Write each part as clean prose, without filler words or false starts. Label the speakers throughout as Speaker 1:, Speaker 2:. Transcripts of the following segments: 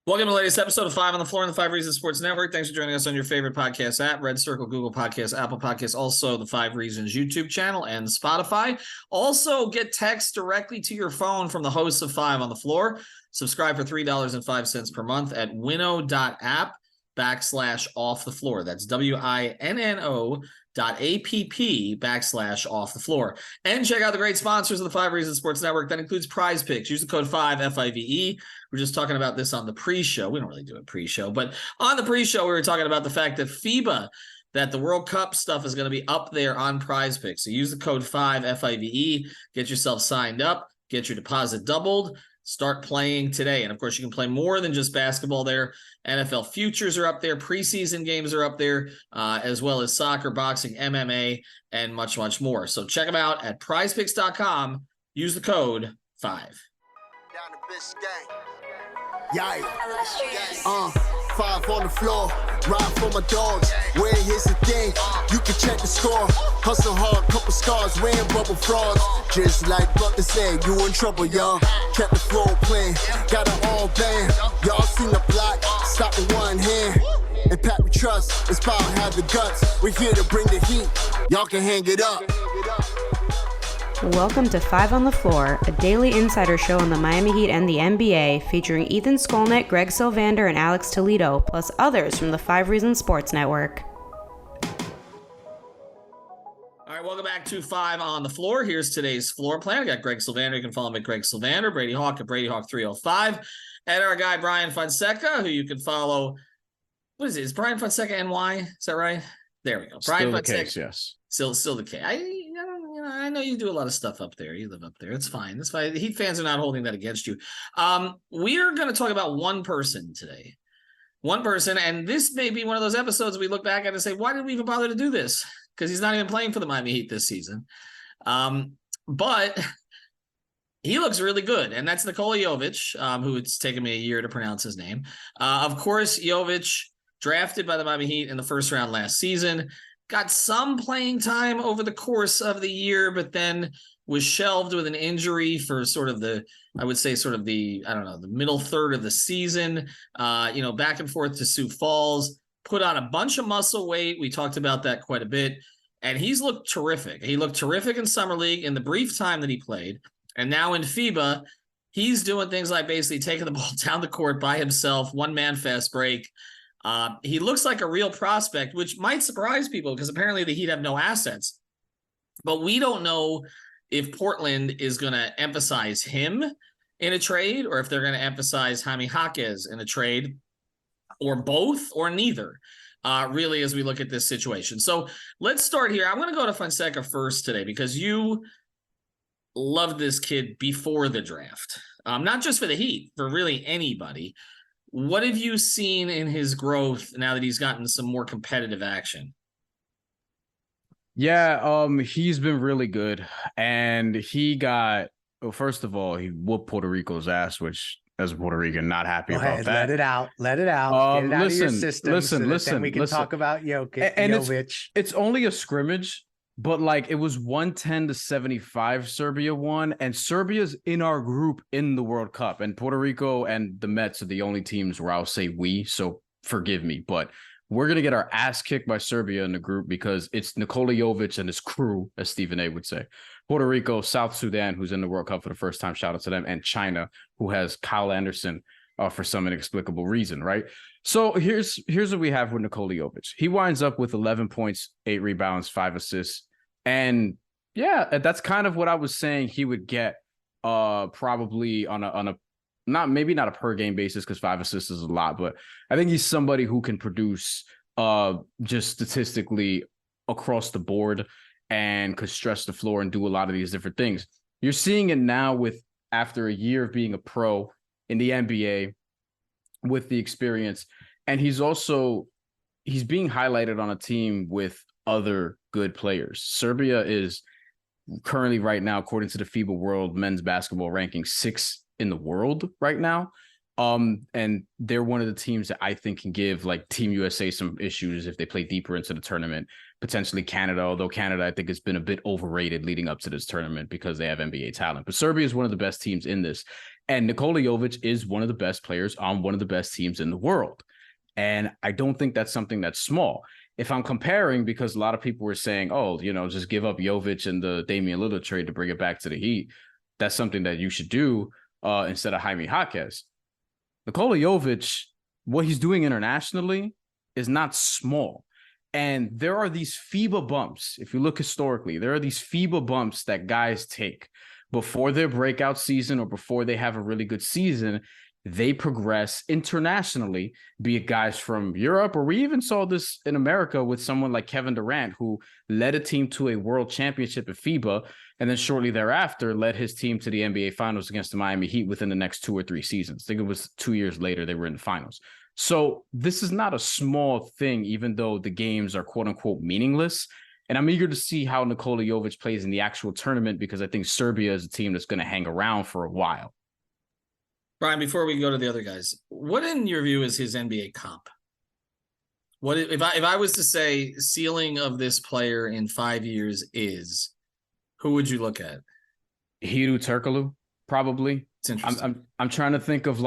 Speaker 1: Welcome to the latest episode of 5 on the Floor on the 5 Reasons Sports Network. Thanks for joining us on your favorite podcast app, Red Circle, Google Podcasts, Apple Podcasts, also the 5 Reasons YouTube channel and Spotify. Also, get text directly to your phone from the hosts of 5 on the Floor. Subscribe for $3.05 per month at winnow.app/off the floor. That's winno.app/off the floor. And check out the great sponsors of the 5 Reasons Sports Network. That includes Prize Picks. Use the code 5FIVE. We're just talking about this on the pre-show. We don't really do a pre-show, but on the pre-show, we were talking about the fact that FIBA, that the World Cup stuff is going to be up there on Prize Picks. So use the code 5FIVE, get yourself signed up, get your deposit doubled, start playing today. And of course, you can play more than just basketball there. NFL futures are up there. Preseason games are up there, as well as soccer, boxing, MMA, and much, much more. So check them out at prizepicks.com. Use the code 5.
Speaker 2: Down the Biscayne. Yeah. 5 on the floor, ride for my dogs. Where here's the thing, you can check the score. Hustle hard, couple scars, wearing bubble frauds. Just like Butler said, you in trouble, y'all. Kept the floor playing, got it all banned. Y'all seen the block, stop with one hand. And Pat we trust, it's power, have the guts. We're here to bring the heat, y'all can hang it up.
Speaker 3: Welcome to 5 on the Floor, a daily insider show on the Miami Heat and the NBA, featuring Ethan Skolnick, Greg Sylvander, and Alex Toledo, plus others from the 5 Reasons Sports Network.
Speaker 1: All right, welcome back to 5 on the Floor. Here's today's floor plan. I got Greg Sylvander. You can follow him at Greg Sylvander, Brady Hawk at Brady Hawk 305, and our guy Brian Fonseca, who you can follow. What is it? Is Brian Fonseca NY? Is that right? There we go. Brian
Speaker 4: Still
Speaker 1: Fonseca.
Speaker 4: the case, yes.
Speaker 1: Still the case. I know you do a lot of stuff up there. You live up there. It's fine. That's fine. The Heat fans are not holding that against you. We are going to talk about one person today. One person, and this may be one of those episodes we look back at and say, why did we even bother to do this? Because he's not even playing for the Miami Heat this season. But he looks really good, and that's Nikola Jovic, who it's taken me a year to pronounce his name. Of course, Jovic, drafted by the Miami Heat in the first round last season, got some playing time over the course of the year, but then was shelved with an injury for the middle third of the season, back and forth to Sioux Falls, put on a bunch of muscle weight. We talked about that quite a bit, and he's looked terrific. He looked terrific in Summer League in the brief time that he played, and now in FIBA, he's doing things like basically taking the ball down the court by himself, one-man fast break. He looks like a real prospect, which might surprise people because apparently the Heat have no assets. But we don't know if Portland is going to emphasize him in a trade or if they're going to emphasize Jaime Jaquez in a trade, or both or neither, really, as we look at this situation. So let's start here. I'm going to go to Fonseca first today because you loved this kid before the draft, not just for the Heat, for really anybody. What have you seen in his growth now that he's gotten some more competitive action?
Speaker 4: Yeah, he's been really good. And he got, first of all, he whooped Puerto Rico's ass, which as a Puerto Rican, not happy about that.
Speaker 5: Let it out. Get it out of your system.
Speaker 4: Listen.
Speaker 5: We can talk about Jovic.
Speaker 4: And it's only a scrimmage, but like it was 110-75 Serbia won, and Serbia's in our group in the World Cup, and Puerto Rico and the Mets are the only teams where I'll say we, so forgive me, but we're going to get our ass kicked by Serbia in the group because it's Nikola Jovic and his crew, as Stephen A would say. Puerto Rico, South Sudan, who's in the World Cup for the first time, shout out to them, and China, who has Kyle Anderson for some inexplicable reason, right? So here's what we have with Nikola Jovic. He winds up with 11 points, 8 rebounds, 5 assists. And yeah, that's kind of what I was saying he would get probably on a maybe not a per game basis because 5 assists is a lot, but I think he's somebody who can produce just statistically across the board and could stretch the floor and do a lot of these different things. You're seeing it now with after a year of being a pro in the NBA with the experience. And he's being highlighted on a team with other good players. Serbia is currently right now, according to the FIBA World Men's Basketball Ranking, 6th in the world right now. And they're one of the teams that I think can give like Team USA some issues if they play deeper into the tournament. Potentially Canada, although Canada, I think, has been a bit overrated leading up to this tournament because they have NBA talent. But Serbia is one of the best teams in this. And Nikola Jovic is one of the best players on one of the best teams in the world. And I don't think that's something that's small. If I'm comparing, because a lot of people were saying, oh, just give up Jovic and the Damian Lillard trade to bring it back to the Heat. That's something that you should do instead of Jaime Jaquez. Nikola Jovic, what he's doing internationally is not small. And there are these FIBA bumps. If you look historically, there are these FIBA bumps that guys take before their breakout season or before they have a really good season. They progress internationally, be it guys from Europe, or we even saw this in America with someone like Kevin Durant, who led a team to a world championship at FIBA, and then shortly thereafter led his team to the NBA Finals against the Miami Heat within the next 2 or 3 seasons. I think it was 2 years later they were in the finals. So this is not a small thing, even though the games are quote unquote meaningless. And I'm eager to see how Nikola Jovic plays in the actual tournament, because I think Serbia is a team that's going to hang around for a while.
Speaker 1: Brian, before we go to the other guys, what in your view is his NBA comp? What if I was to say ceiling of this player in 5 years is, who would you look at?
Speaker 4: Hedo Turkoglu, probably.
Speaker 1: It's interesting.
Speaker 4: I'm trying to think of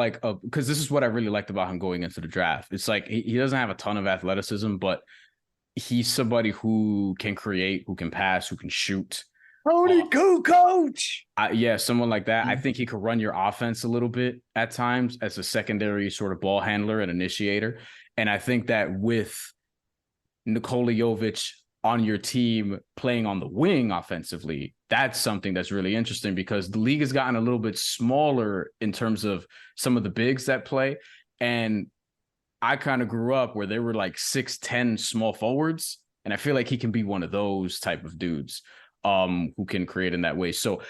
Speaker 4: because this is what I really liked about him going into the draft. It's like he doesn't have a ton of athleticism, but he's somebody who can create, who can pass, who can shoot.
Speaker 5: Tony Kukoc.
Speaker 4: Yeah, someone like that. I think he could run your offense a little bit at times as a secondary sort of ball handler and initiator. And I think that with Nikola Jovic on your team playing on the wing offensively, that's something that's really interesting, because the league has gotten a little bit smaller in terms of some of the bigs that play. And I kind of grew up where they were like 6'10" small forwards. And I feel like he can be one of those type of dudes. Who can create in that way. So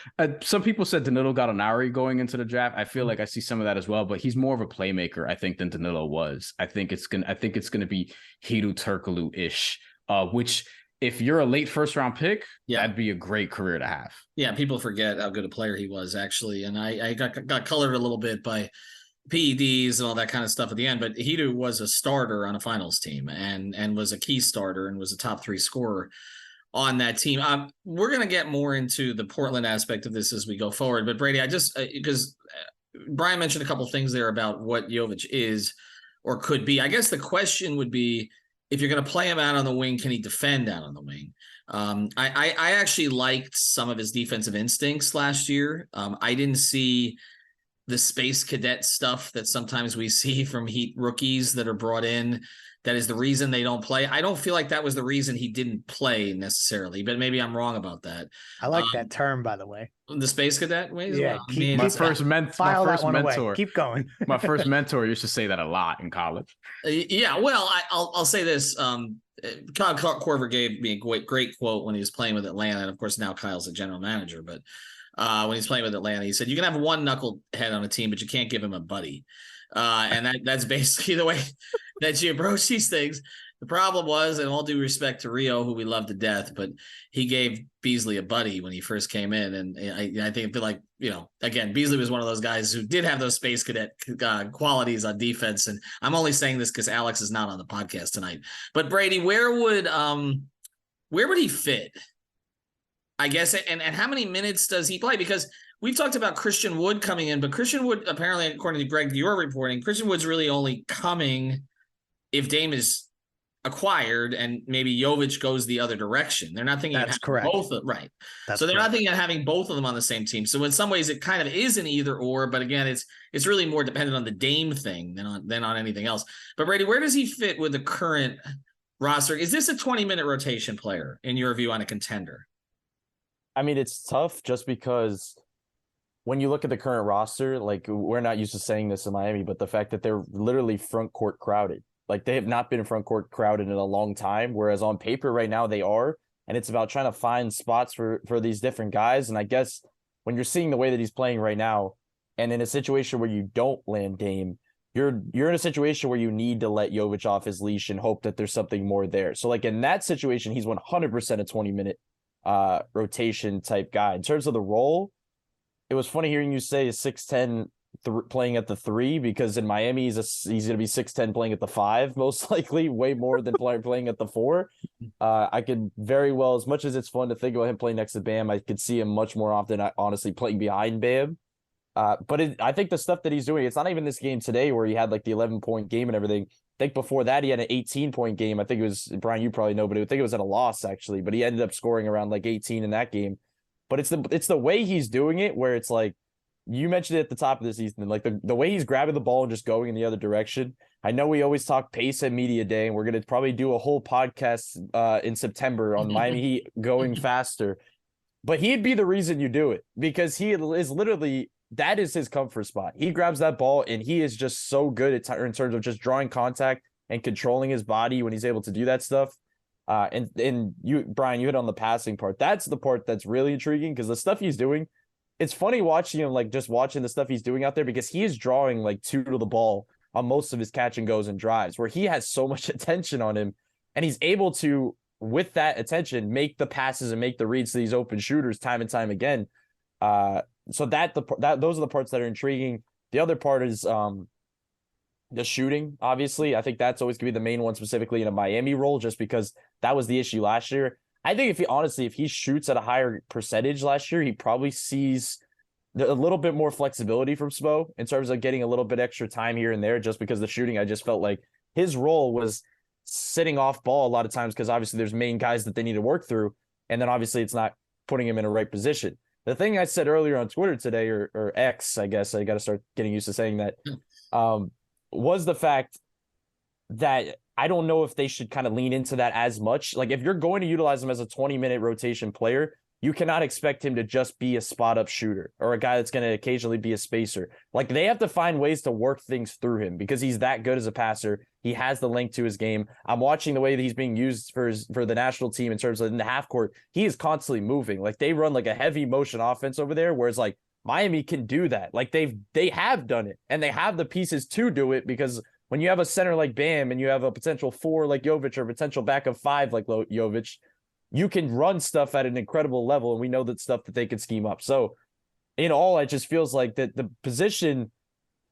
Speaker 4: some people said Danilo Gallinari going into the draft. I feel like I see some of that as well, but he's more of a playmaker, I think, than Danilo was. I think it's gonna be Hedo Turkoglu-ish, which if you're a late first round pick, that'd be a great career to have. Yeah,
Speaker 1: people forget how good a player he was, actually. And I got colored a little bit by PEDs and all that kind of stuff at the end, but Hedo was a starter on a finals team and was a key starter and was a top 3 scorer on that team. We're going to get more into the Portland aspect of this as we go forward. But Brady, I just, because Brian mentioned a couple of things there about what Jovic is or could be. I guess the question would be, if you're going to play him out on the wing, can he defend out on the wing? I actually liked some of his defensive instincts last year. I didn't see the space cadet stuff that sometimes we see from Heat rookies that are brought in. That is the reason they don't play. I don't feel like that was the reason he didn't play necessarily, but maybe I'm wrong about that.
Speaker 5: I like that term, by the way.
Speaker 1: The space cadet way?
Speaker 5: Yeah.
Speaker 1: Well.
Speaker 4: My first mentor.
Speaker 5: Keep going.
Speaker 4: My first mentor used to say that a lot in college.
Speaker 1: Yeah. Well, I'll say this. Kyle Korver gave me a great quote when he was playing with Atlanta. And of course, now Kyle's the general manager, but when he's playing with Atlanta, he said, you can have one knucklehead on a team, but you can't give him a buddy. And that's basically the way that you approach these things. The problem was, and all due respect to Rio, who we love to death, but he gave Beasley a buddy when he first came in. And I feel like, again, Beasley was one of those guys who did have those space cadet qualities on defense. And I'm only saying this because Alex is not on the podcast tonight. But Brady, where would he fit? I guess, and how many minutes does he play? Because we've talked about Christian Wood coming in, but Christian Wood, apparently, according to Greg, you're reporting, Christian Wood's really only coming if Dame is acquired and maybe Jovic goes the other direction. They're not thinking
Speaker 5: that's correct.
Speaker 1: Both, right? So they're not thinking of having both of them on the same team. So in some ways, it kind of is an either or, but again, it's really more dependent on the Dame thing than on anything else. But Brady, where does he fit with the current roster? Is this a 20-minute rotation player in your view on a contender?
Speaker 6: I mean, it's tough just because when you look at the current roster, like, we're not used to saying this in Miami, but the fact that they're literally front court crowded. Like, they have not been front court crowded in a long time, whereas on paper right now they are. And it's about trying to find spots for these different guys. And I guess when you're seeing the way that he's playing right now, and in a situation where you don't land Dame, you're in a situation where you need to let Jovic off his leash and hope that there's something more there. So, like, in that situation, he's 100% a 20-minute rotation type guy. In terms of the role, it was funny hearing you say a 6'10" playing at the 3, because in Miami he's going to be 6'10" playing at the 5, most likely, way more than playing at the 4. I could very well, as much as it's fun to think about him playing next to Bam, I could see him much more often, honestly, playing behind Bam. But I think the stuff that he's doing, it's not even this game today where he had like the 11-point game and everything. I think before that he had an 18-point game. I think it was, Brian, you probably know, but I think it was at a loss actually. But he ended up scoring around like 18 in that game. But it's the way he's doing it where it's like, you mentioned it at the top of the season, like the way he's grabbing the ball and just going in the other direction. I know we always talk pace at media day, and we're going to probably do a whole podcast in September on Miami Heat going faster. But he'd be the reason you do it, because he is literally, that is his comfort spot. He grabs that ball and he is just so good in terms of just drawing contact and controlling his body when he's able to do that stuff. And you, Brian, you hit on the passing part. That's the part that's really intriguing, because the stuff he's doing, it's funny watching him, like just watching the stuff he's doing out there, because he is drawing like 2 to the ball on most of his catch and goes and drives, where he has so much attention on him, and he's able to, with that attention, make the passes and make the reads to these open shooters time and time again. So those are the parts that are intriguing. The other part is the shooting. Obviously, I think that's always gonna be the main one, specifically in a Miami role, just because that was the issue last year. I think if he shoots at a higher percentage last year, he probably sees a little bit more flexibility from Spo in terms of getting a little bit extra time here and there, just because the shooting, I just felt like his role was sitting off ball a lot of times, because obviously there's main guys that they need to work through. And then obviously it's not putting him in a right position. The thing I said earlier on Twitter today, or X, I guess I got to start getting used to saying that, was the fact that I don't know if they should kind of lean into that as much. Like, if you're going to utilize him as a 20-minute rotation player, you cannot expect him to just be a spot-up shooter or a guy that's going to occasionally be a spacer. Like, they have to find ways to work things through him, because he's that good as a passer. He has the length to his game. I'm watching the way that he's being used for the national team in terms of in the half court. He is constantly moving. Like, they run like a heavy motion offense over there, whereas like Miami can do that. Like, they have done it, and they have the pieces to do it, because when you have a center like Bam and you have a potential 4 like Jovic or a potential backup 5 like Jovic, you can run stuff at an incredible level, and we know that stuff that they can scheme up. So in all, it just feels like that the position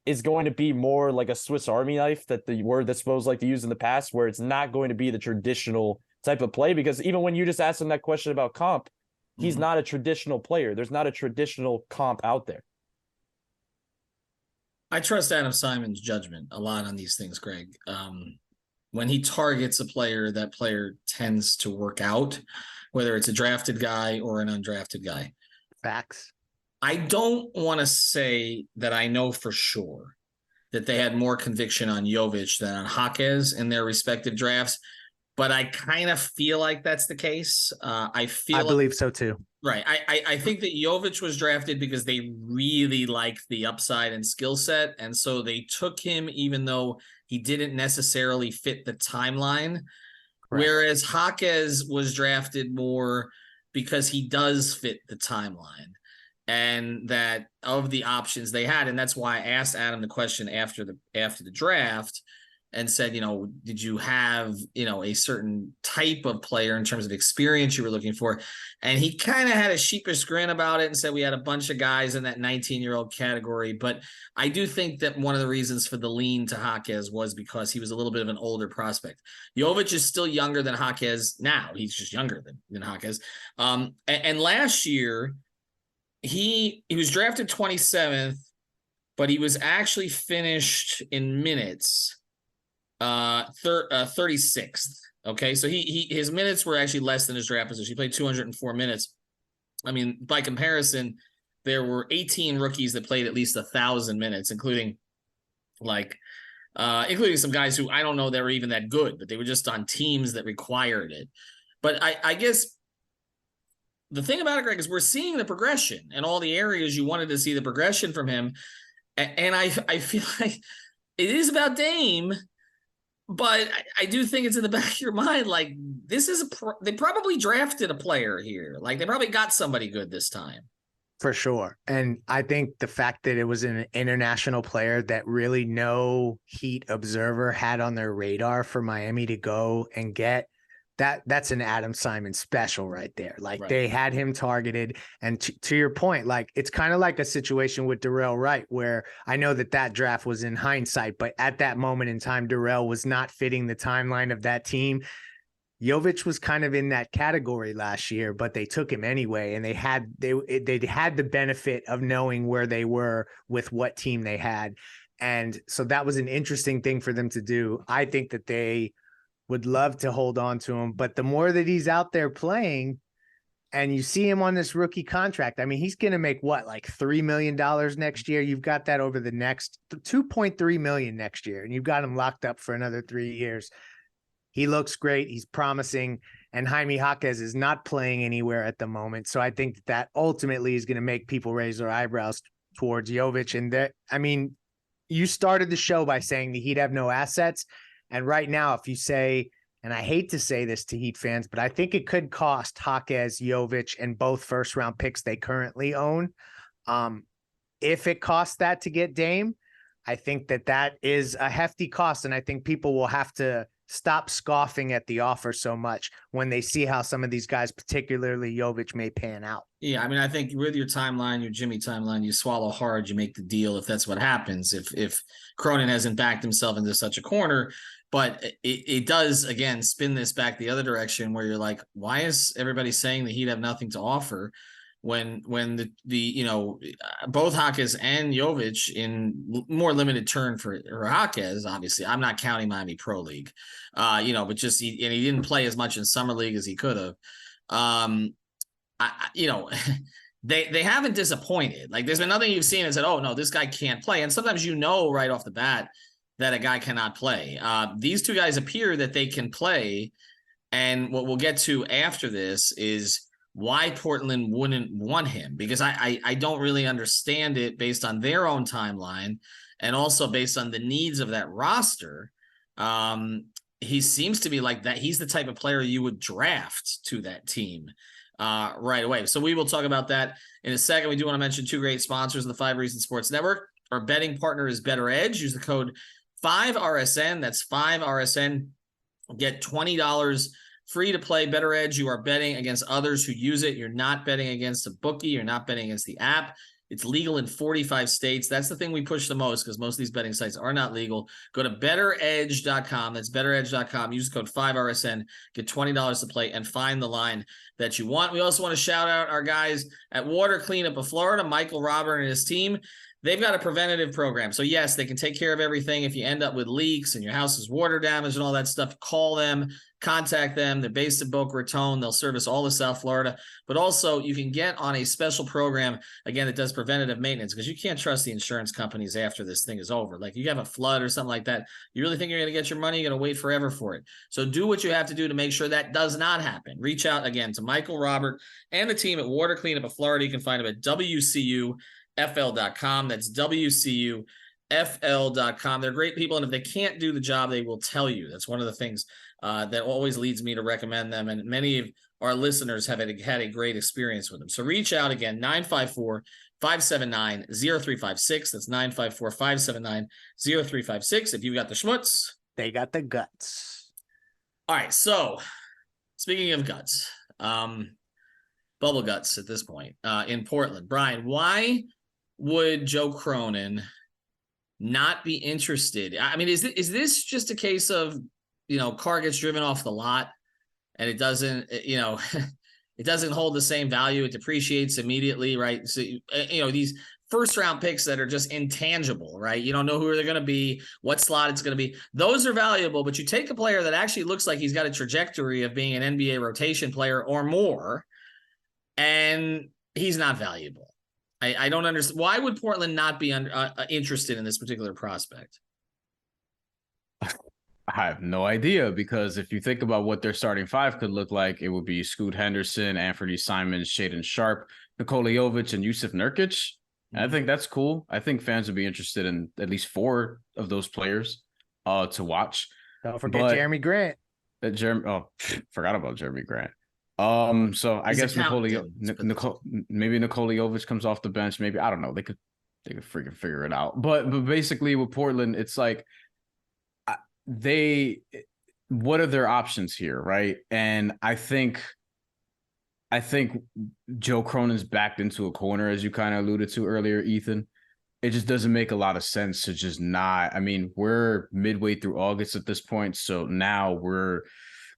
Speaker 6: is going to be more like a Swiss Army knife, that the word that's supposed like to use in the past, where it's not going to be the traditional type of play, because even when you just asked him that question about comp, he's not a traditional player. There's not a traditional comp out there.
Speaker 1: I trust Adam Simon's judgment a lot on these things, Greg. When he targets a player, that player tends to work out, whether it's a drafted guy or an undrafted guy.
Speaker 5: Facts.
Speaker 1: I don't want to say that I know for sure that they had more conviction on Jovic than on Jaquez in their respective drafts, but I kind of feel like that's the case. I
Speaker 5: believe so too.
Speaker 1: Right. I think that Jovic was drafted because they really liked the upside and skill set, and so they took him even though he didn't necessarily fit the timeline. Correct. Whereas Jaquez was drafted more because he does fit the timeline, and that of the options they had. And that's why I asked Adam the question after the draft and said, did you have, a certain type of player in terms of experience you were looking for? And he kind of had a sheepish grin about it and said we had a bunch of guys in that 19-year-old category. But I do think that one of the reasons for the lean to Jaquez was because he was a little bit of an older prospect. Jovic is still younger than Jaquez now. He's just younger than Jaquez. And last year, he was drafted 27th, but he was actually finished in minutes 36th. Okay, so his minutes were actually less than his draft position. He played 204 minutes. I mean, by comparison, there were 18 rookies that played at least 1,000 minutes, including some guys who I don't know they were even that good, but they were just on teams that required it. But I guess the thing about it, Greg, is we're seeing the progression in all the areas you wanted to see the progression from him. And I feel like it is about Dame, but I do think it's in the back of your mind, like, this is they probably drafted a player here. Like, they probably got somebody good this time.
Speaker 5: For sure. And I think the fact that it was an international player that really no Heat observer had on their radar for Miami to go and get that's an Adam Simon special right there. Like
Speaker 1: Right.
Speaker 5: they had him targeted. And to your point, like it's kind of like a situation with Darrell Wright, where I know that draft was in hindsight, but at that moment in time, Darrell was not fitting the timeline of that team. Jovic was kind of in that category last year, but they took him anyway. And they had the benefit of knowing where they were with what team they had. And so that was an interesting thing for them to do. I think that they would love to hold on to him, but the more that he's out there playing and you see him on this rookie contract, I mean, he's going to make what, like $3 million next year. You've got that over the next 2.3 million next year, and you've got him locked up for another 3 years. He looks great. He's promising, and Jaime Jaquez is not playing anywhere at the moment. So I think that ultimately is going to make people raise their eyebrows towards Jovic. And that, I mean, you started the show by saying the Heat have no assets. And right now, if you say, and I hate to say this to Heat fans, but I think it could cost Jaquez, Jovic, and both first-round picks they currently own. If it costs that to get Dame, I think that is a hefty cost, and I think people will have to stop scoffing at the offer so much when they see how some of these guys, particularly Jovic, may pan out.
Speaker 1: Yeah, I mean, I think with your timeline, your Jimmy timeline, you swallow hard, you make the deal if that's what happens. If Cronin hasn't backed himself into such a corner, but it does, again, spin this back the other direction where you're like, why is everybody saying the Heat have nothing to offer when the both Jaquez and Jovic in more limited turn for Jaquez, obviously, I'm not counting Miami Pro League, but just he didn't play as much in Summer League as he could have. They haven't disappointed. Like there's been nothing you've seen and said, oh no, this guy can't play. And sometimes right off the bat that a guy cannot play. These two guys appear that they can play. And what we'll get to after this is why Portland wouldn't want him, because I don't really understand it based on their own timeline and also based on the needs of that roster. He seems to be like that. He's the type of player you would draft to that team right away. So we will talk about that in a second. We do want to mention two great sponsors of the 5 Reasons Sports Network. Our betting partner is Better Edge. Use the code 5RSN. That's 5RSN. Get $20 free to play. Better Edge. You are betting against others who use it. You're not betting against a bookie. You're not betting against the app. It's legal in 45 states. That's the thing we push the most because most of these betting sites are not legal. Go to betteredge.com. That's betteredge.com. Use the code 5RSN. Get $20 to play and find the line that you want. We also want to shout out our guys at Water Cleanup of Florida, Michael Robert and his team. They've got a preventative program. So, yes, they can take care of everything. If you end up with leaks and your house is water damage and all that stuff, call them, contact them. They're based in Boca Raton. They'll service all of South Florida. But also, you can get on a special program, again, that does preventative maintenance because you can't trust the insurance companies after this thing is over. Like, you have a flood or something like that. You really think you're going to get your money? You're going to wait forever for it. So, do what you have to do to make sure that does not happen. Reach out, again, to Michael Robert and the team at Water Cleanup of Florida. You can find them at WCU. FL.com. That's WCUFL.com. They're great people, and if they can't do the job, they will tell you. That's one of the things that always leads me to recommend them, and many of our listeners have had a great experience with them. So reach out again, 954-579-0356. That's 954-579-0356. If you got the schmutz,
Speaker 5: they got the guts.
Speaker 1: All right, so speaking of guts, bubble guts at this point in Portland. Brian, why would Joe Cronin not be interested? I mean, is this just a case of, car gets driven off the lot and it doesn't, it doesn't hold the same value. It depreciates immediately, right? So, these first round picks that are just intangible, right? You don't know who they're going to be, what slot it's going to be. Those are valuable, but you take a player that actually looks like he's got a trajectory of being an NBA rotation player or more, and he's not valuable. I don't understand. Why would Portland not be interested in this particular prospect?
Speaker 4: I have no idea, because if you think about what their starting five could look like, it would be Scoot Henderson, Anthony Simons, Shaedon Sharpe, Nikola Jovic, and Jusuf Nurkic. And I think that's cool. I think fans would be interested in at least 4 of those players to watch.
Speaker 5: Don't forget Jeremy Grant.
Speaker 4: Forgot about Jeremy Grant. So I guess Nikola Jovic comes off the bench. Maybe, I don't know. They could freaking figure it out. But basically with Portland, it's like what are their options here, right? And I think Joe Cronin's backed into a corner, as you kind of alluded to earlier, Ethan. It just doesn't make a lot of sense to just not. I mean, we're midway through August at this point, so now we're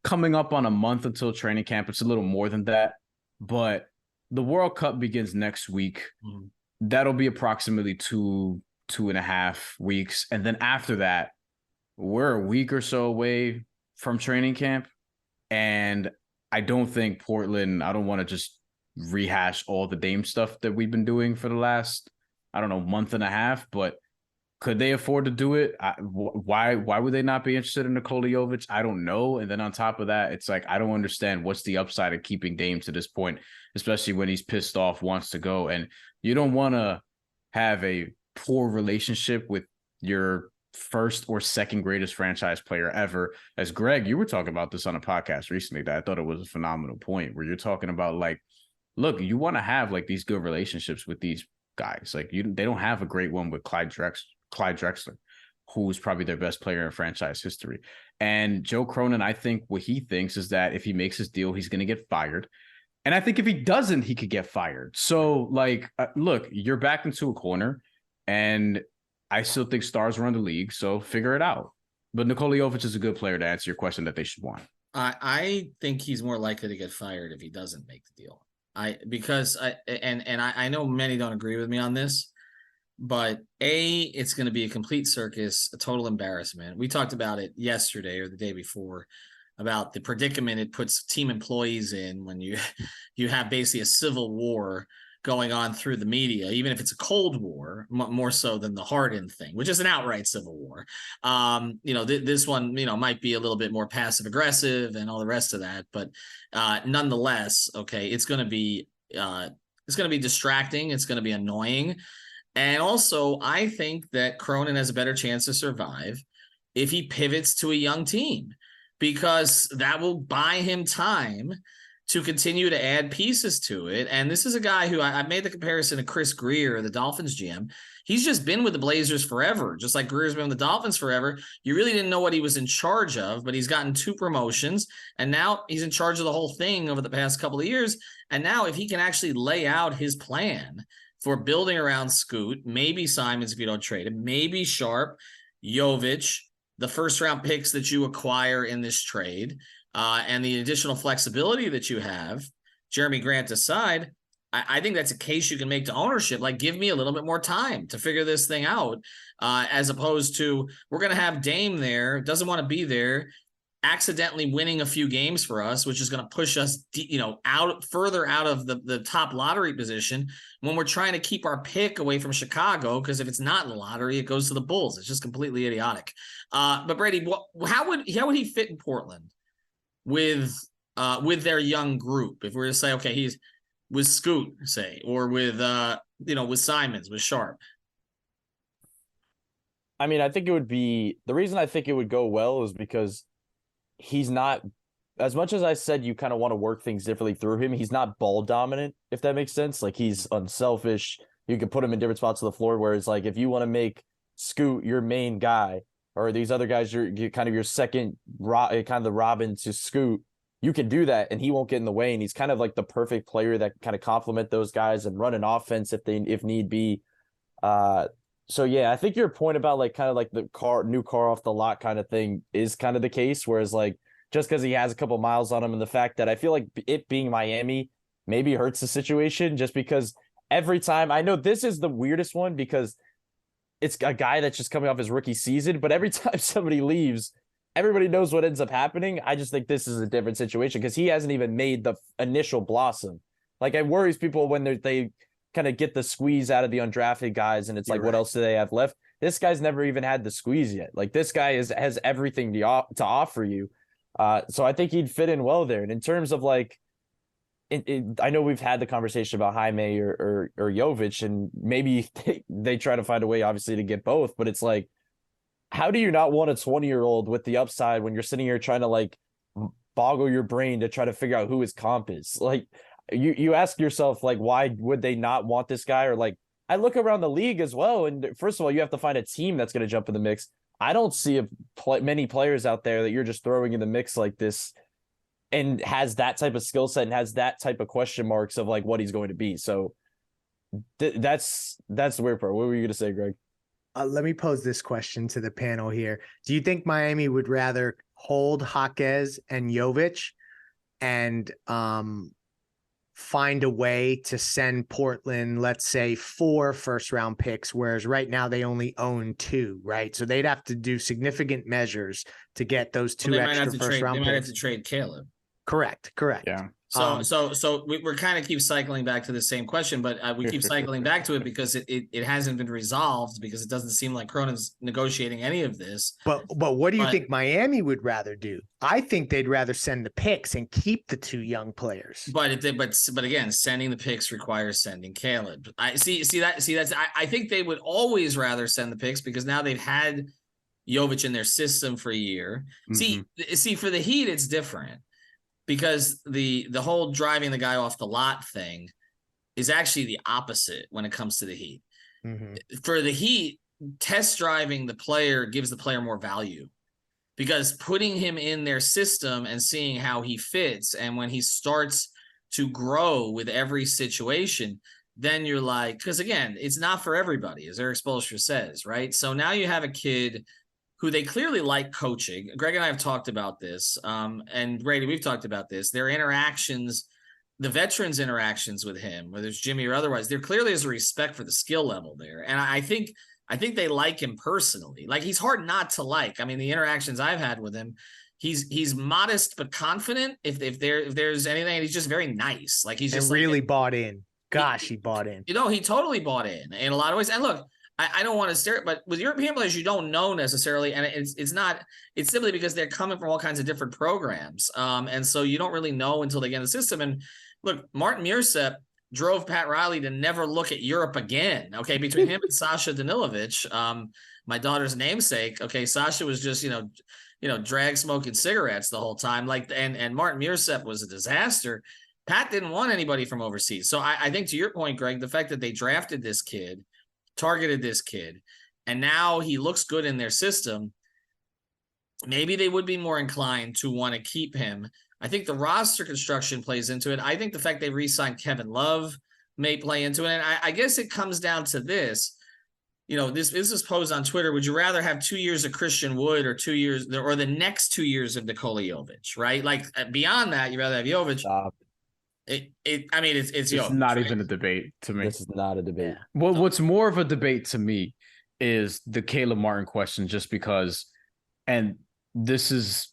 Speaker 4: coming up on a month until training camp. It's a little more than that, but the World Cup begins next week. Mm-hmm. That'll be approximately 2.5 weeks. And then after that, we're a week or so away from training camp. And I don't think Portland, I don't want to just rehash all the Dame stuff that we've been doing for the last, I don't know, month and a half, but could they afford to do it? Why would they not be interested in Nikola Jovic? I don't know. And then on top of that, it's like, I don't understand what's the upside of keeping Dame to this point, especially when he's pissed off, wants to go. And you don't want to have a poor relationship with your first or second greatest franchise player ever. As Greg, you were talking about this on a podcast recently that I thought it was a phenomenal point where you're talking about like, look, you want to have like these good relationships with these guys. Like they don't have a great one with Clyde Drexler, who's probably their best player in franchise history. And Joe Cronin, I think what he thinks is that if he makes his deal, he's going to get fired. And I think if he doesn't, he could get fired. So like, look, you're backed into a corner, and I still think stars run the league. So figure it out. But Nikola Jovic is a good player to answer your question that they should want.
Speaker 1: I think he's more likely to get fired if he doesn't make the deal. I know many don't agree with me on this, but it's going to be a complete circus, a total embarrassment. We talked about it yesterday or the day before about the predicament it puts team employees in when you have basically a civil war going on through the media, even if it's a Cold War, more so than the Harden thing, which is an outright civil war. This one, might be a little bit more passive aggressive and all the rest of that, but nonetheless, okay, it's going to be distracting. It's going to be annoying. And also, I think that Cronin has a better chance to survive if he pivots to a young team, because that will buy him time to continue to add pieces to it. And this is a guy who I made the comparison to Chris Greer, the Dolphins GM. He's just been with the Blazers forever, just like Greer's been with the Dolphins forever. You really didn't know what he was in charge of, but he's gotten 2 promotions, and now he's in charge of the whole thing over the past couple of years. And now if he can actually lay out his plan for building around Scoot, maybe Simons if you don't trade him, maybe Sharp, Jovic, the first-round picks that you acquire in this trade, and the additional flexibility that you have, Jeremy Grant aside, I think that's a case you can make to ownership. Like, give me a little bit more time to figure this thing out, as opposed to we're going to have Dame there, doesn't want to be there, accidentally winning a few games for us, which is going to push us, further out of the top lottery position when we're trying to keep our pick away from Chicago. Because if it's not in the lottery, it goes to the Bulls. It's just completely idiotic. But Brady, how would he fit in Portland with their young group? If we're to say, okay, he's with Scoot, say, or with with Simons, with Sharp.
Speaker 6: I mean, I think it would be, the reason I think it would go well is because he's not, as much as I said you kind of want to work things differently through him, he's not ball dominant, if that makes sense. Like, he's unselfish. You can put him in different spots of the floor, whereas like if you want to make Scoot your main guy, or these other guys you're kind of your second, kind of the Robin to Scoot, you can do that and he won't get in the way. And he's kind of like the perfect player that can kind of complement those guys and run an offense if need be. So yeah, I think your point about like kind of like the new car off the lot kind of thing is kind of the case. Whereas like, just because he has a couple miles on him, and the fact that I feel like it being Miami maybe hurts the situation, just because every time, I know this is the weirdest one because it's a guy that's just coming off his rookie season, but every time somebody leaves, everybody knows what ends up happening. I just think this is a different situation because he hasn't even made the initial blossom. Like, it worries people when they kind of get the squeeze out of the undrafted guys, and it's like, what else do they have left? This guy's never even had the squeeze yet. Like, this guy has everything to offer you. So I think he'd fit in well there. And in terms of like, I know we've had the conversation about Jaime or Jovic, and maybe they try to find a way, obviously, to get both. But it's like, how do you not want a 20-year-old with the upside when you're sitting here trying to like boggle your brain to try to figure out who his comp is? Like, you ask yourself, like, why would they not want this guy? Or like, I look around the league as well, and first of all, you have to find a team that's going to jump in the mix. I don't see many players out there that you're just throwing in the mix like this and has that type of skill set and has that type of question marks of like what he's going to be. So that's the weird part. What were you going to say, Greg?
Speaker 5: Let me pose this question to the panel here. Do you think Miami would rather hold Jaquez and Jovic and find a way to send Portland, let's say 4 first-round picks, whereas right now they only own 2, right? So they'd have to do significant measures to get those 2 extra first-round picks.
Speaker 1: They might have to trade Caleb.
Speaker 5: Correct.
Speaker 4: Yeah.
Speaker 1: So we're kind of keep cycling back to the same question, but we keep cycling back to it because it hasn't been resolved because it doesn't seem like Cronin's negotiating any of this.
Speaker 5: But what do you think Miami would rather do? I think they'd rather send the picks and keep the 2 young players.
Speaker 1: But again, sending the picks requires sending Caleb. I think they would always rather send the picks because now they've had Jovic in their system for a year. Mm-hmm. See, for the Heat, it's different. Because the whole driving the guy off the lot thing is actually the opposite when it comes to the Heat. Mm-hmm. For the Heat, test driving the player gives the player more value because putting him in their system and seeing how he fits and when he starts to grow with every situation, then you're like, because again, it's not for everybody, as Eric Spoelstra says, right? So now you have a kid who they clearly like coaching. Greg and I have talked about this, and Brady, we've talked about this. Their interactions, the veterans' interactions with him, whether it's Jimmy or otherwise, there clearly is a respect for the skill level there. And I think they like him personally. Like he's hard not to like. I mean, the interactions I've had with him, he's modest but confident. If there's anything, he's just very nice. Like he's just
Speaker 5: really bought in. Gosh, he bought in.
Speaker 1: He totally bought in a lot of ways. And look, I don't want to stare, but with European players, you don't know necessarily, and it's simply because they're coming from all kinds of different programs, and so you don't really know until they get in the system. And look, Martin Mursep drove Pat Riley to never look at Europe again. Okay, between him and Sasha Danilovic, my daughter's namesake. Okay, Sasha was just drag smoking cigarettes the whole time, like, and Martin Mursep was a disaster. Pat didn't want anybody from overseas, so I think to your point, Greg, the fact that they drafted this kid, targeted this kid, and now he looks good in their system, maybe they would be more inclined to want to keep him. I think the roster construction plays into it. I think the fact they re-signed Kevin Love may play into it. And I guess it comes down to this. This was posed on Twitter. Would you rather have 2 years of Christian Wood or 2 years or the next 2 years of Nikola Jovic, right? Like beyond that, you'd rather have Jovic.
Speaker 6: Stop.
Speaker 1: It's
Speaker 4: not even a debate to me.
Speaker 6: This is not a debate.
Speaker 4: Well, what's more of a debate to me is the Caleb Martin question, just because, and this is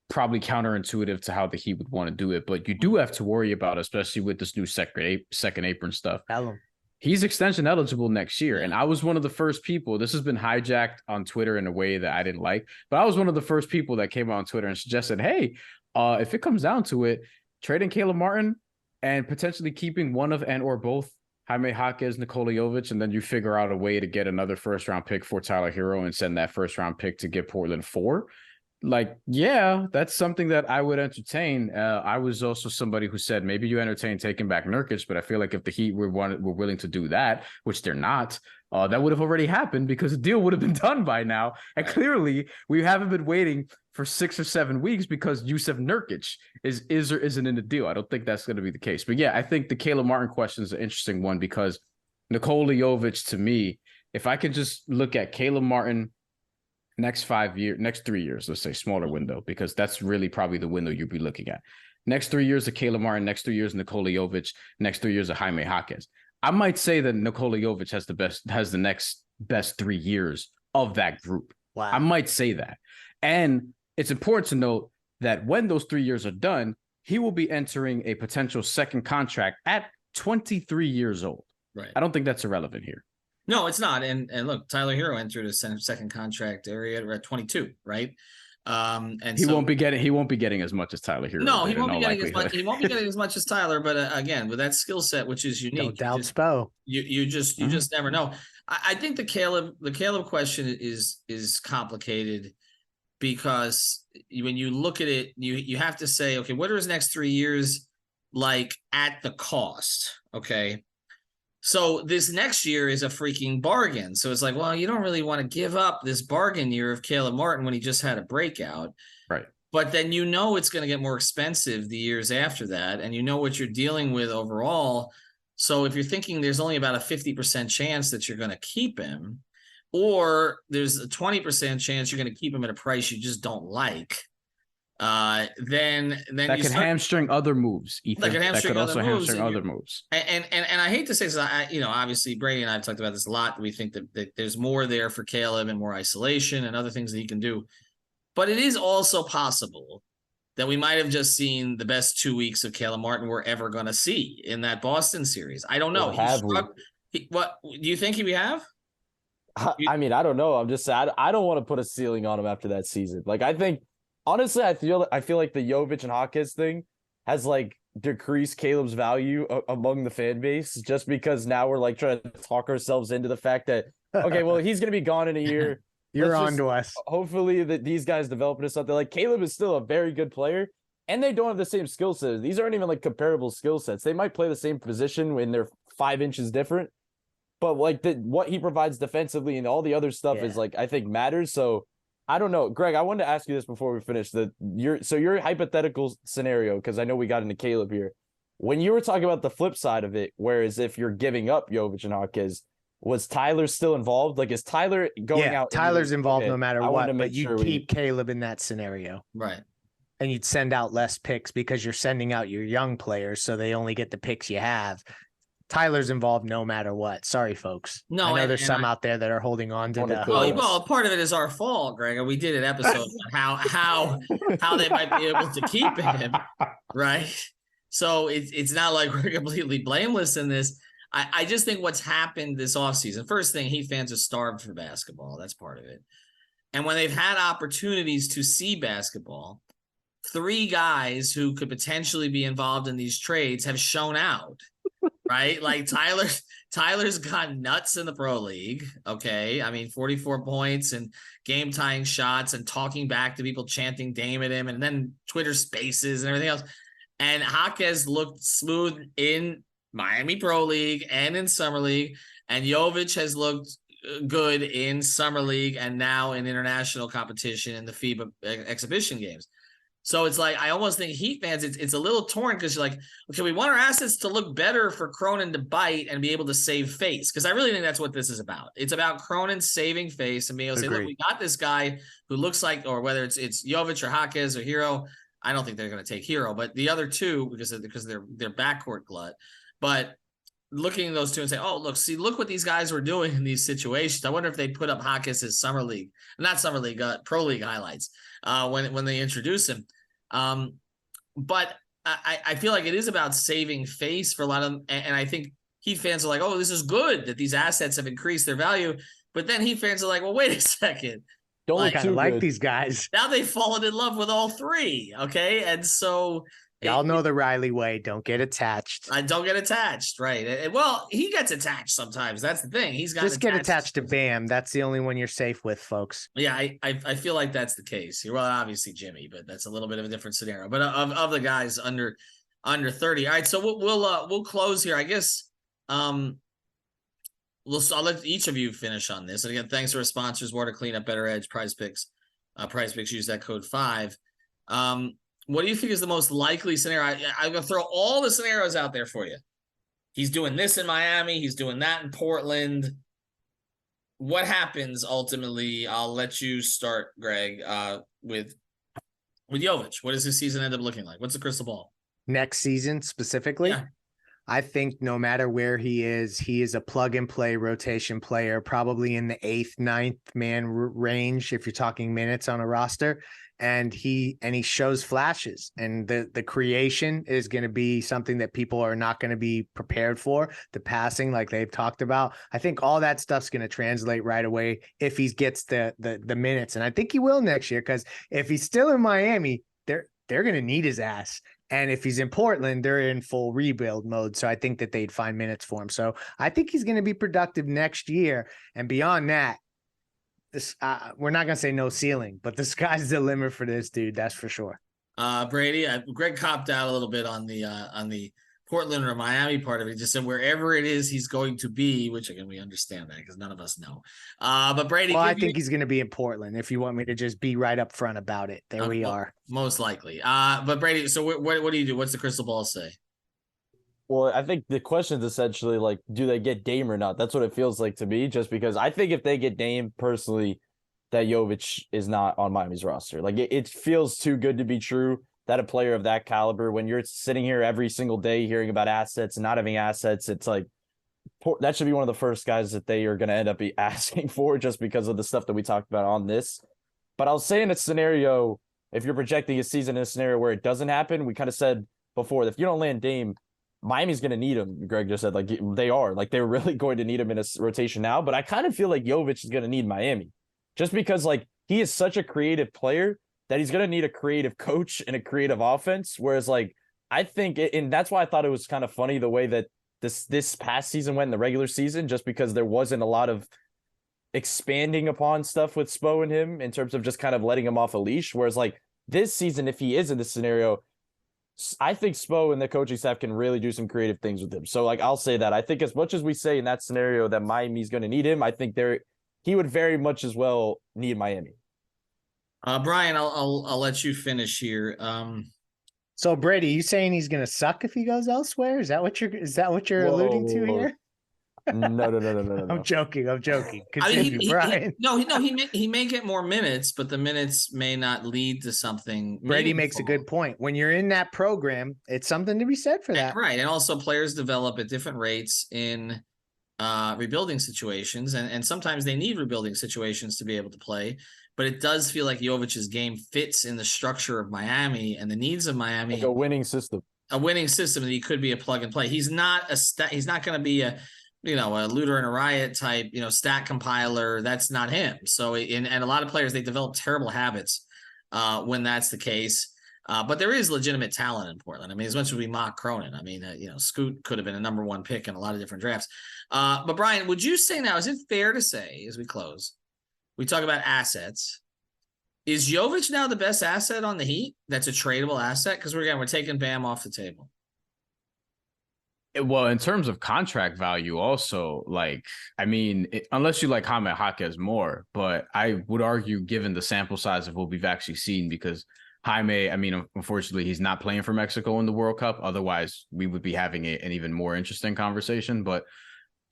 Speaker 4: probably counterintuitive to how the Heat would want to do it, but you do have to worry about, especially with this new second apron stuff. He's extension eligible next year. And I was one of the first people, this has been hijacked on Twitter in a way that I didn't like, but I was one of the first people that came on Twitter and suggested, hey, if it comes down to it, trading Caleb Martin and potentially keeping one of and or both Jaime Jaquez, Nikola Jovic, and then you figure out a way to get another first-round pick for Tyler Hero and send that first-round pick to get Portland 4. Like, yeah, that's something that I would entertain. I was also somebody who said maybe you entertain taking back Nurkic, but I feel like if the Heat were willing to do that, which they're not, that would have already happened because the deal would have been done by now. And clearly, we haven't been waiting for 6 or 7 weeks because Jusuf Nurkic is or isn't in the deal. I don't think that's going to be the case. But yeah, I think the Caleb Martin question is an interesting one because Nikola Jovic, to me, if I could just look at Caleb Martin next 3 years, let's say smaller window, because that's really probably the window you'd be looking at. Next 3 years of Caleb Martin, next 3 years of Nikola Jovic, next 3 years of Jaime Jaquez. I might say that Nikola Jovic has the next best 3 years of that group.
Speaker 5: Wow.
Speaker 4: I might say that. And it's important to note that when those 3 years are done, he will be entering a potential second contract at 23 years old.
Speaker 1: Right.
Speaker 4: I don't think that's irrelevant here.
Speaker 1: No, it's not. And look, Tyler Hero entered a second contract area at 22, right? And
Speaker 4: he won't be getting as much as Tyler Hero.
Speaker 1: No, he won't be getting as much. He won't be getting as much as Tyler. But again, with that skill set, which is unique,
Speaker 5: don't doubt Spo.
Speaker 1: You just never know. I think the Caleb question is complicated because when you look at it, you have to say, okay, what are his next 3 years like at the cost? Okay. So this next year is a freaking bargain. So it's like, well, you don't really want to give up this bargain year of Caleb Martin when he just had a breakout.
Speaker 4: Right.
Speaker 1: But then it's going to get more expensive the years after that, and you know what you're dealing with overall. So if you're thinking there's only about a 50% chance that you're going to keep him, or there's a 20% chance you're going to keep him at a price you just don't like, then
Speaker 4: that could hamstring other moves, Ethan. That could also hamstring other moves.
Speaker 1: And I hate to say this, obviously Brady and I have talked about this a lot. We think that there's more there for Caleb and more isolation and other things that he can do. But it is also possible that we might have just seen the best 2 weeks of Caleb Martin we're ever going to see in that Boston series. I don't know. What do you think we have?
Speaker 6: I mean, I don't know. I'm just saying, I don't want to put a ceiling on him after that season. Like, I think, honestly, I feel like the Jovic and Hawkins thing has like decreased Caleb's value among the fan base, just because now we're like trying to talk ourselves into the fact that, okay, well, he's going to be gone in a year.
Speaker 5: You're on to us.
Speaker 6: Hopefully that these guys develop into something. Like, Caleb is still a very good player, and they don't have the same skill sets. These aren't even like comparable skill sets. They might play the same position when they're 5 inches different, but like what he provides defensively and all the other stuff is like, I think matters. So I don't know, Greg, I wanted to ask you this before we finish your hypothetical scenario, because I know we got into Caleb here. When you were talking about the flip side of it, whereas if you're giving up Jovic and Hawkins, was Tyler still involved? Like, is Tyler going out?
Speaker 5: Tyler's involved no matter what, but you keep Caleb in that scenario.
Speaker 1: Right.
Speaker 5: And you'd send out less picks because you're sending out your young players, so they only get the picks you have. Tyler's involved no matter what. Sorry, folks. No, I know there's some out there that are holding on to the.
Speaker 1: Well, part of it is our fault, Greg. We did an episode on how they might be able to keep him, right? So it's not like we're completely blameless in this. I just think what's happened this offseason, first thing, Heat fans are starved for basketball. That's part of it. And when they've had opportunities to see basketball, 3 guys who could potentially be involved in these trades have shown out, right? Like Tyler's gone nuts in the pro league. Okay. I mean, 44 points and game tying shots and talking back to people chanting Dame at him, and then Twitter spaces and everything else. And Hawkins looked smooth in Miami Pro League and in Summer League, and Jovic has looked good in Summer League and now in international competition in the FIBA exhibition games. So it's like, I almost think Heat fans, it's a little torn, because you're like, okay, we want our assets to look better for Cronin to bite and be able to save face, because I really think that's what this is about. It's about Cronin saving face and being able to say, look, we got this guy who looks like, or whether it's Jovic or Hawkins or Hero. I don't think they're going to take Hero, but the other two, because they're backcourt glut. But looking at those two and say, oh, look what these guys were doing in these situations. I wonder if they put up Hawkins as Pro League highlights when they introduce him. But I feel like it is about saving face for a lot of them. And I think Heat fans are like, oh, this is good that these assets have increased their value. But then Heat fans are like, well, wait a second.
Speaker 5: Don't kind of like these guys.
Speaker 1: Now they've fallen in love with all 3. Okay. And so
Speaker 5: y'all know the Riley way. Don't get attached.
Speaker 1: I don't get attached. Right. Well, he gets attached sometimes. That's the thing.
Speaker 5: Get attached to Bam. That's the only one you're safe with, folks.
Speaker 1: Yeah. I feel like that's the case. Well, obviously Jimmy, but that's a little bit of a different scenario. But of the guys under 30. All right. So we'll close here, I guess. I'll let each of you finish on this. And again, thanks to our sponsors, Water Cleanup, Better Edge, Prize Picks. Prize Picks, use that code 5. What do you think is the most likely scenario? I'm going to throw all the scenarios out there for you. He's doing this in Miami. He's doing that in Portland. What happens ultimately? I'll let you start, Greg, with Jovic. What does his season end up looking like? What's the crystal ball?
Speaker 5: Next season specifically? Yeah. I think no matter where he is a plug-and-play rotation player, probably in the 8th, 9th man range if you're talking minutes on a roster. And he shows flashes, and the creation is going to be something that people are not going to be prepared for. The passing, like they've talked about, I think all that stuff's going to translate right away if he gets the minutes, and I think he will next year, because if he's still in Miami, they're going to need his ass. And if he's in Portland, they're in full rebuild mode. So I think that they'd find minutes for him. So I think he's going to be productive next year. And beyond that, this we're not going to say no ceiling, but the sky's the limit for this dude. That's for sure.
Speaker 1: Brady, Greg copped out a little bit on the Portland or Miami part of it. He just said wherever it is he's going to be, which again, we understand that because none of us know. But Brady,
Speaker 5: well, I think he's going to be in Portland. If you want me to just be right up front about it, there we are.
Speaker 1: Most likely. But Brady, so what do you do? What's the crystal ball say?
Speaker 6: Well, I think the question is essentially like, do they get Dame or not? That's what it feels like to me, just because I think if they get Dame, personally, that Jovic is not on Miami's roster. Like, it feels too good to be true that a player of that caliber, when you're sitting here every single day hearing about assets and not having assets, it's like that should be one of the first guys that they are going to end up be asking for, just because of the stuff that we talked about on this. But I'll say in a scenario, if you're projecting a season in a scenario where it doesn't happen, we kind of said before that if you don't land Dame, Miami's going to need him. Greg just said, like, they're really going to need him in a rotation now. But I kind of feel like Jovic is going to need Miami, just because, like, he is such a creative player that he's going to need a creative coach and a creative offense. Whereas, like, I think, and that's why I thought it was kind of funny the way that this past season went in the regular season, just because there wasn't a lot of expanding upon stuff with Spo and him in terms of just kind of letting him off a leash. Whereas, like, this season, if he is in this scenario, I think Spo and the coaching staff can really do some creative things with him. So, like, I'll say that. I think as much as we say in that scenario that Miami's going to need him, I think he would very much as well need Miami.
Speaker 1: Brian, I'll let you finish here.
Speaker 5: So Brady, you saying he's going to suck if he goes elsewhere? Is that what you're alluding to here?
Speaker 6: No.
Speaker 5: I'm joking. Continue, Brian.
Speaker 1: He may get more minutes, but the minutes may not lead to something.
Speaker 5: Brady makes a good point. When you're in that program, it's something to be said for that.
Speaker 1: Right. And also players develop at different rates in rebuilding situations. And sometimes they need rebuilding situations to be able to play. But it does feel like Jovic's game fits in the structure of Miami and the needs of Miami.
Speaker 6: Like a winning system.
Speaker 1: A winning system that he could be a plug and play. He's not going to be a looter and a riot type, stat compiler. That's not him. So, and a lot of players, they develop terrible habits when that's the case. But there is legitimate talent in Portland. I mean, as much as we mock Cronin, I mean, Scoot could have been a number one pick in a lot of different drafts. But Brian, would you say now, is it fair to say, as we close, we talk about assets, is Jovic now the best asset on the Heat that's a tradable asset? Because we're taking Bam off the table.
Speaker 4: Well, in terms of contract value also, like, I mean, unless you like Jaime Jaquez more, but I would argue, given the sample size of what we've actually seen, because Jaime, I mean, unfortunately, he's not playing for Mexico in the World Cup. Otherwise, we would be having an even more interesting conversation. But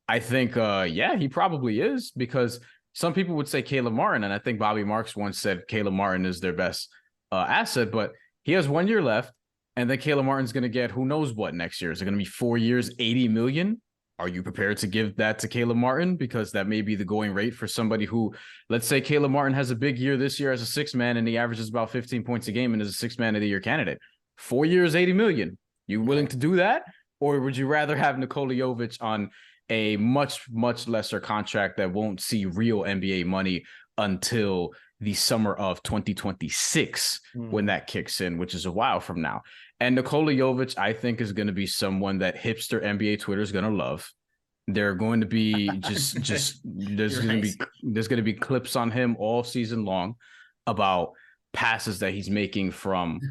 Speaker 4: I think, he probably is, because some people would say Caleb Martin, and I think Bobby Marks once said Caleb Martin is their best asset, but he has 1 year left. And then Caleb Martin's going to get who knows what next year. Is it going to be 4 years, $80 million? Are you prepared to give that to Caleb Martin? Because that may be the going rate for somebody who, let's say Caleb Martin has a big year this year as a six man and he averages about 15 points a game and is a 6 man of the year candidate. 4 years, $80 million. You willing to do that? Or would you rather have Nikola Jovic on a much, much lesser contract that won't see real NBA money until the summer of 2026 when that kicks in, which is a while from now? And Nikola Jovic, I think, is going to be someone that hipster NBA Twitter is going to love. They're going to be there's going to be clips on him all season long about passes that he's making from,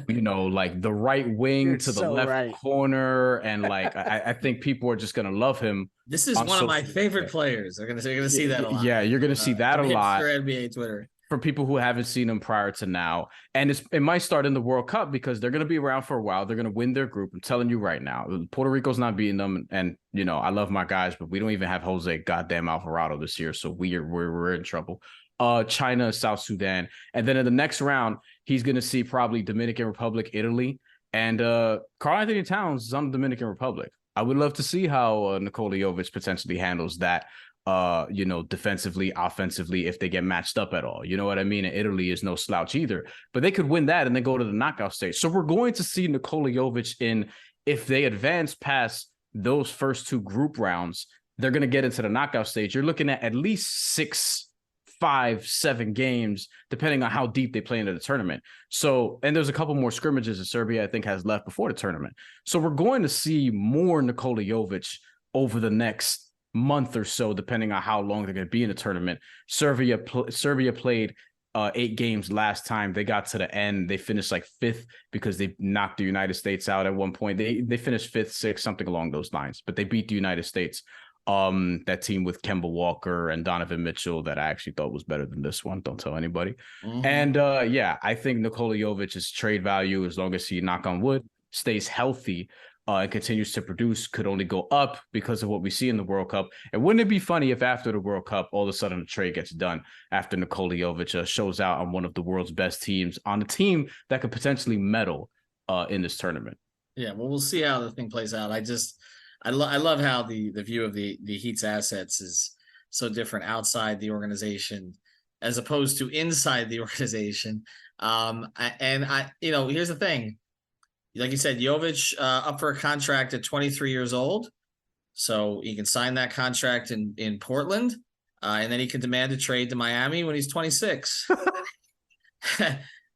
Speaker 4: like the right wing to the left corner. And like, I think people are just going to love him.
Speaker 1: This is one of my favorite players. You're going to see that a lot.
Speaker 4: Yeah, you're going to see that a lot.
Speaker 1: NBA Twitter.
Speaker 4: For people who haven't seen him prior to now. And it might start in the World Cup because they're going to be around for a while. They're going to win their group. I'm telling you right now, Puerto Rico's not beating them. And, I love my guys, but we don't even have Jose goddamn Alvarado this year. So we're in trouble. China, South Sudan. And then in the next round, he's going to see probably Dominican Republic, Italy. And Karl Anthony Towns is on the Dominican Republic. I would love to see how Nikola Jovic potentially handles that. Defensively, offensively, if they get matched up at all. You know what I mean? And Italy is no slouch either, but they could win that and then go to the knockout stage. So we're going to see Nikola Jovic if they advance past those first two group rounds, they're going to get into the knockout stage. You're looking at least 6, 5, 7 games, depending on how deep they play into the tournament. So, and there's a couple more scrimmages that Serbia, I think, has left before the tournament. So we're going to see more Nikola Jovic over the next month or so, depending on how long they're going to be in the tournament. Serbia played 8 games last time they got to the end. They finished like 5th because they knocked the United States out at one point. They finished 5th, 6th, something along those lines, but they beat the United States. That team with Kemba Walker and Donovan Mitchell that I actually thought was better than this one. Don't tell anybody.
Speaker 1: Mhm.
Speaker 4: And yeah, I think Nikola Jovic's trade value, as long as he, knock on wood, stays healthy and continues to produce, could only go up because of what we see in the World Cup. And wouldn't it be funny if after the World Cup, all of a sudden a trade gets done after Nikola Jovic shows out on one of the world's best teams, on a team that could potentially medal in this tournament?
Speaker 1: Yeah, well, we'll see how the thing plays out. I love how the view of the Heat's assets is so different outside the organization as opposed to inside the organization. Here's the thing. Like you said, Jovic up for a contract at 23 years old. So he can sign that contract in Portland. And then he can demand a trade to Miami when he's 26.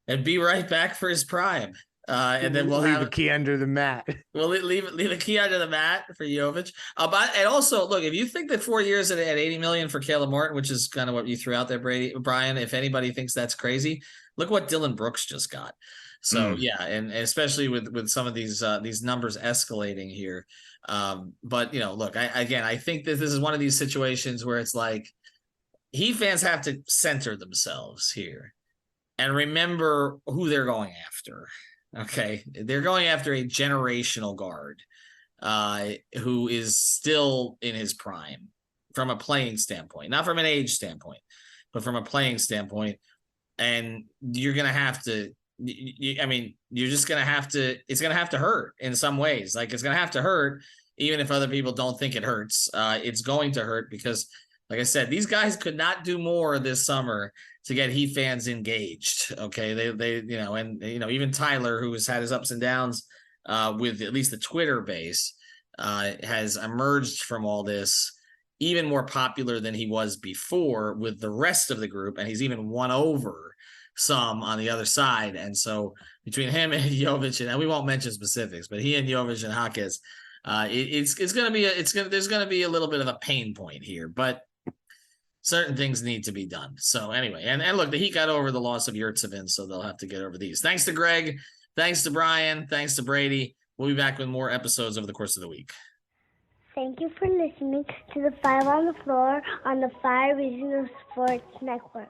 Speaker 1: And be right back for his prime. And then we'll
Speaker 5: leave
Speaker 1: have
Speaker 5: a key under the mat.
Speaker 1: We'll leave a key under the mat for Jovic. And also, look, if you think that 4 years at $80 million for Caleb Martin, which is kind of what you threw out there, Brian, if anybody thinks that's crazy, look what Dylan Brooks just got. So yeah, and especially with some of these numbers escalating here. But look, I think that this is one of these situations where it's like Heat fans have to center themselves here and remember who they're going after. Okay, they're going after a generational guard who is still in his prime from a playing standpoint, not from an age standpoint, but from a playing standpoint. And you're going to have to, you're just going to have to, it's going to have to hurt in some ways. Like it's going to have to hurt, even if other people don't think it hurts. It's going to hurt because, like I said, these guys could not do more this summer to get Heat fans engaged. Okay. They even Tyler, who has had his ups and downs with at least the Twitter base, has emerged from all this even more popular than he was before with the rest of the group. And he's even won over some on the other side. And so between him and Jovic, and we won't mention specifics, but he and Jovic and Jaquez, there's going to be a little bit of a pain point here, but certain things need to be done. So anyway, and look, the Heat got over the loss of Yurtsevin, so they'll have to get over these. Thanks to Greg. Thanks to Brian. Thanks to Brady. We'll be back with more episodes over the course of the week.
Speaker 7: Thank you for listening to the Five on the Floor on the Five Regional Sports Network.